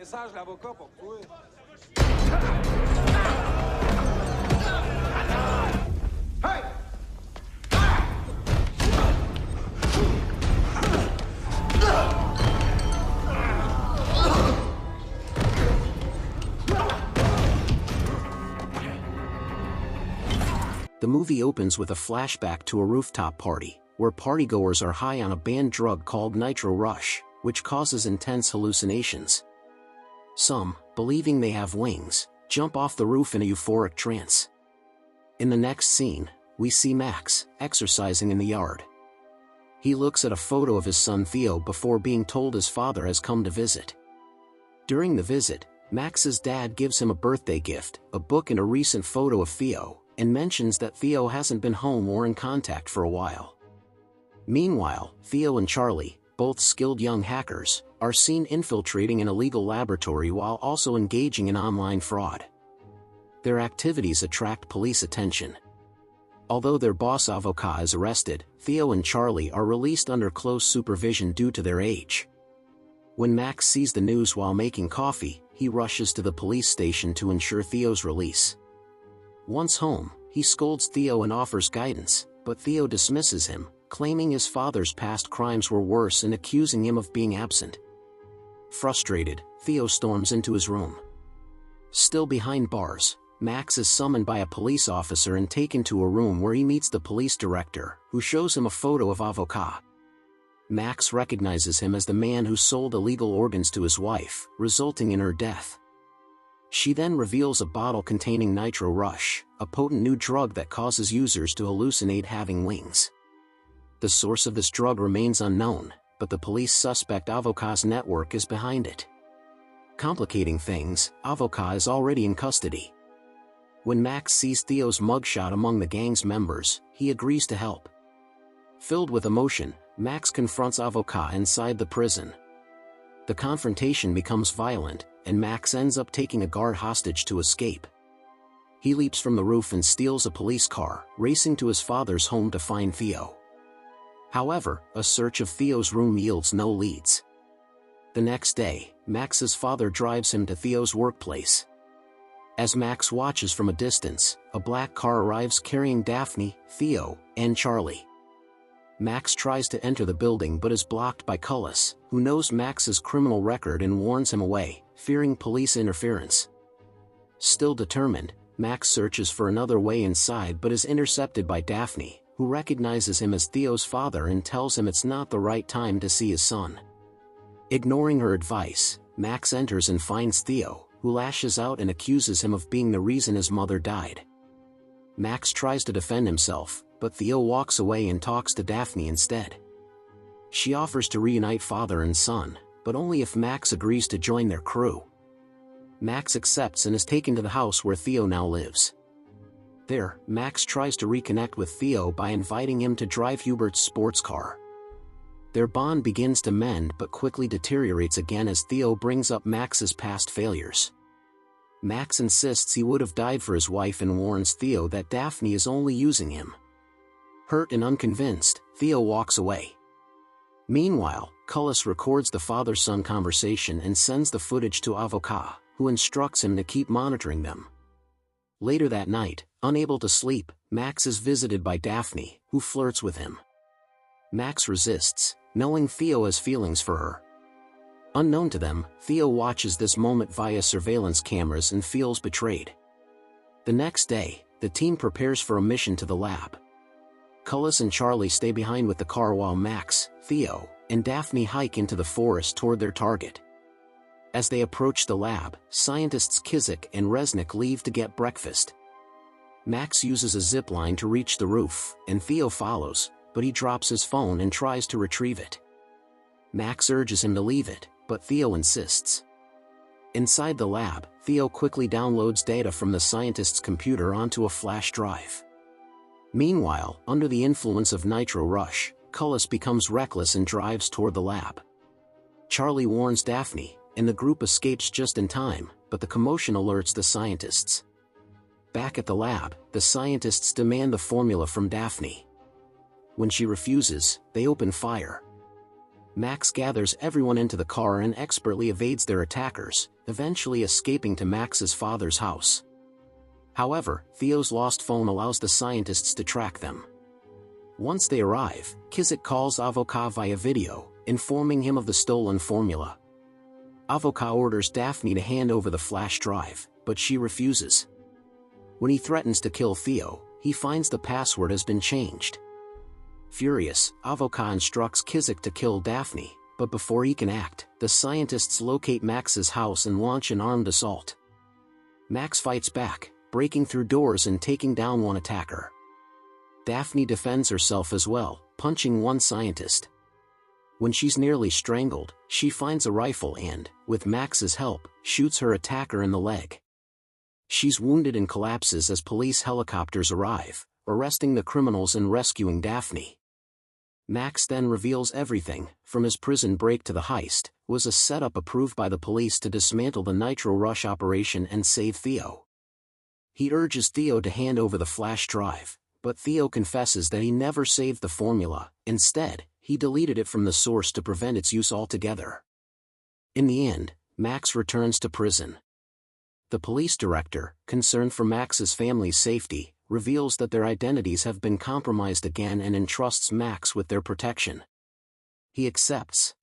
Message l'avocat pour toi. Hey! The movie opens with a flashback to a rooftop party, where partygoers are high on a banned drug called Nitro Rush, which causes intense hallucinations. Some, believing they have wings, jump off the roof in a euphoric trance. In the next scene, we see Max, exercising in the yard. He looks at a photo of his son Theo before being told his father has come to visit. During the visit, Max's dad gives him a birthday gift, a book and a recent photo of Theo, and mentions that Theo hasn't been home or in contact for a while. Meanwhile, Theo and Charlie, both skilled young hackers, are seen infiltrating an illegal laboratory while also engaging in online fraud. Their activities attract police attention. Although their boss Avocat is arrested, Theo and Charlie are released under close supervision due to their age. When Max sees the news while making coffee, he rushes to the police station to ensure Theo's release. Once home, he scolds Theo and offers guidance, but Theo dismisses him, claiming his father's past crimes were worse and accusing him of being absent. Frustrated, Theo storms into his room. Still behind bars, Max is summoned by a police officer and taken to a room where he meets the police director, who shows him a photo of Avocat. Max recognizes him as the man who sold illegal organs to his wife, resulting in her death. She then reveals a bottle containing Nitro Rush, a potent new drug that causes users to hallucinate having wings. The source of this drug remains unknown, but the police suspect Avocat's network is behind it. Complicating things, Avocat is already in custody. When Max sees Theo's mugshot among the gang's members, he agrees to help. Filled with emotion, Max confronts Avocat inside the prison. The confrontation becomes violent, and Max ends up taking a guard hostage to escape. He leaps from the roof and steals a police car, racing to his father's home to find Theo. However, a search of Theo's room yields no leads. The next day, Max's father drives him to Theo's workplace. As Max watches from a distance, a black car arrives carrying Daphne, Theo, and Charlie. Max tries to enter the building but is blocked by Cullis, who knows Max's criminal record and warns him away, fearing police interference. Still determined, Max searches for another way inside but is intercepted by Daphne, who recognizes him as Theo's father and tells him it's not the right time to see his son. Ignoring her advice, Max enters and finds Theo, who lashes out and accuses him of being the reason his mother died. Max tries to defend himself, but Theo walks away and talks to Daphne instead. She offers to reunite father and son, but only if Max agrees to join their crew. Max accepts and is taken to the house where Theo now lives. There, Max tries to reconnect with Theo by inviting him to drive Hubert's sports car. Their bond begins to mend but quickly deteriorates again as Theo brings up Max's past failures. Max insists he would have died for his wife and warns Theo that Daphne is only using him. Hurt and unconvinced, Theo walks away. Meanwhile, Cullis records the father-son conversation and sends the footage to Avocat, who instructs him to keep monitoring them. Later that night, unable to sleep, Max is visited by Daphne, who flirts with him. Max resists, knowing Theo has feelings for her. Unknown to them, Theo watches this moment via surveillance cameras and feels betrayed. The next day, the team prepares for a mission to the lab. Cullis and Charlie stay behind with the car while Max, Theo, and Daphne hike into the forest toward their target. As they approach the lab, scientists Kizik and Resnick leave to get breakfast. Max uses a zip line to reach the roof, and Theo follows, but he drops his phone and tries to retrieve it. Max urges him to leave it, but Theo insists. Inside the lab, Theo quickly downloads data from the scientist's computer onto a flash drive. Meanwhile, under the influence of Nitro Rush, Cullis becomes reckless and drives toward the lab. Charlie warns Daphne, and the group escapes just in time, but the commotion alerts the scientists. Back at the lab, the scientists demand the formula from Daphne. When she refuses, they open fire. Max gathers everyone into the car and expertly evades their attackers, eventually escaping to Max's father's house. However, Theo's lost phone allows the scientists to track them. Once they arrive, Kizik calls Avocat via video, informing him of the stolen formula. Avocat orders Daphne to hand over the flash drive, but she refuses. When he threatens to kill Theo, he finds the password has been changed. Furious, Avocat instructs Kizik to kill Daphne, but before he can act, the scientists locate Max's house and launch an armed assault. Max fights back, breaking through doors and taking down one attacker. Daphne defends herself as well, punching one scientist. When she's nearly strangled, she finds a rifle and, with Max's help, shoots her attacker in the leg. She's wounded and collapses as police helicopters arrive, arresting the criminals and rescuing Daphne. Max then reveals everything, from his prison break to the heist, was a setup approved by the police to dismantle the Nitro Rush operation and save Theo. He urges Theo to hand over the flash drive, but Theo confesses that he never saved the formula. Instead, he deleted it from the source to prevent its use altogether. In the end, Max returns to prison. The police director, concerned for Max's family's safety, reveals that their identities have been compromised again and entrusts Max with their protection. He accepts,